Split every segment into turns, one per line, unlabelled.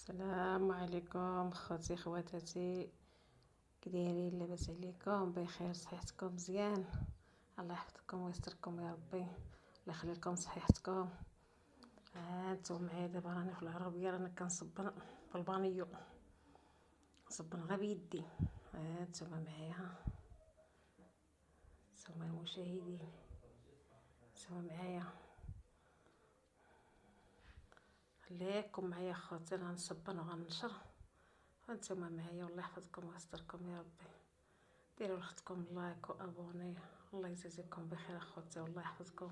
السلام عليكم خوتي خواتاتي، كدايرين؟ لاباس عليكم؟ بخير؟ صحتكم مزيان؟ الله يحفظكم ويستركم يا ربي، الله يخلي لكم صحتكم. انتم معايا دابا، راني في العربيه، رانا كنصبن بالبانيو، نصبن غير بيدي. انتم معايا، انتم المشاهدين، انتم معايا، خليكم معايا خوتي، غنصبن وغنشر وانتم معايا. والله يحفظكم ويستركم يا ربي. ديروا لختكم لايك وابوني، الله يجازيكم بخير اخوتي، والله يحفظكم.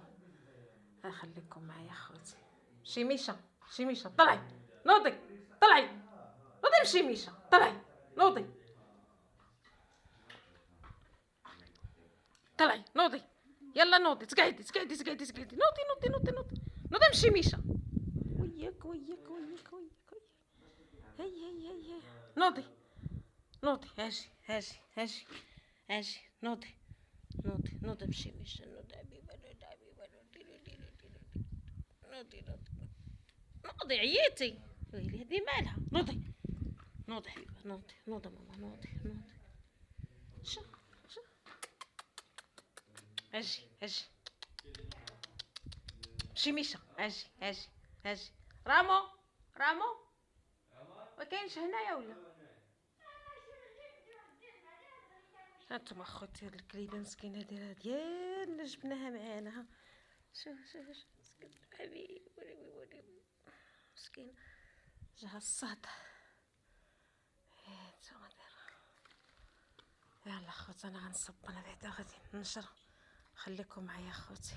خليكم معايا اخوتي. شيميشه، شيميشه طلعي نوضي، طلعي نوضي، شيميشه طلعي نوضي، طلعي نوضي، يلا نوضي، تقعدي تقعدي تقعدي تقعدي، نوضي نوضي نوضي نوضي نوضي، مشيميشه وياك وياك وياك وياك، هي نوضي نوضي، هاجي هاجي هاجي هاجي، نوضي نوضي نوضي، مشيميشه نوضي حبيبه، نوضي حبيبه، نوضي نوضي نوضي نوضي نوضي نوضي، عييتي ويلي هدي مالها، نوضي نوضي حبيبه، نوضي نوضي ماما، نوضي نوضي، شو شو، اجي اجي شيميشه، اجي اجي اجي، رامو رامو، ما كاينش هنايا ولا؟ هانتوما خوتي، هاد الكليبه مسكينه دايره ديالنا، جبناها معانا. ها شوف شوف شوف، مسكين حبيبي، ولي مسكين، جاها الصهد. هانتوما دايره، يلا خوتي انا غنصب، انا بعدا غادي ننشر، خليكم معايا خوتي.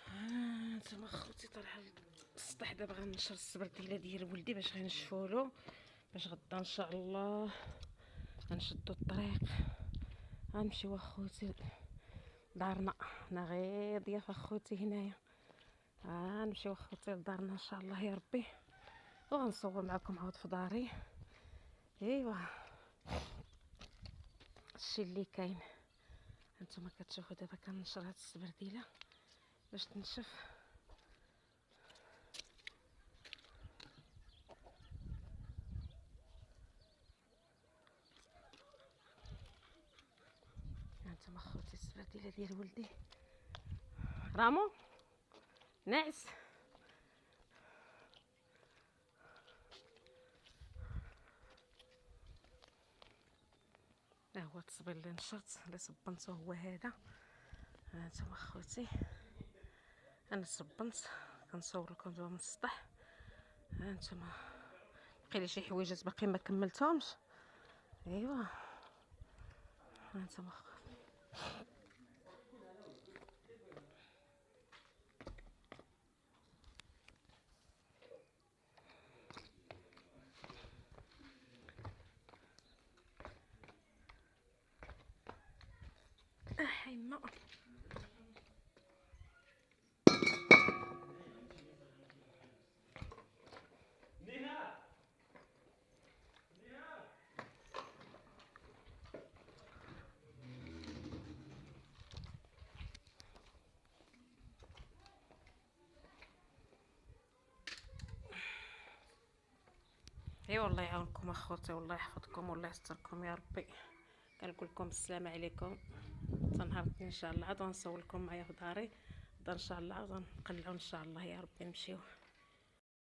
هانتوما خوتي، طالعه السطح دابا، غنشر السبرديله ديال ولدي باش غنشفولو، باش غدا ان شاء الله غنشدو الطريق، غنمشيو اخوتي دارنا. انا غير ضيافه اخوتي هنايا، غنمشيو اخوتي لدارنا ان شاء الله يا ربي، وغنصور معكم عاود في داري. ايوا هادشي اللي كاين. هانتوما كتشوفوا دابا كنشر هاد السبرديله باش تنشف. هانتوما خوتي السبرديله ديال ولدي، رامو ناعس. ها هو التصبير اللي نشرت، اللي صبنته هو هذا. هانتوما خوتي، انا صبنت، كنصور لكم دابا من السطح. هانتوما بقي لي شي حويجات باقي ما كملتهمش. ايوا هانتوما حيما، اي والله يعاونكم اخوتي، والله يحفظكم والله يستركم يا ربي. كنقول لكم السلام عليكم، تنهار ان شاء الله عاد غنصور لكم معايا في داري، ان شاء الله عاد نقلعوا ان شاء الله يا ربي، نمشيو.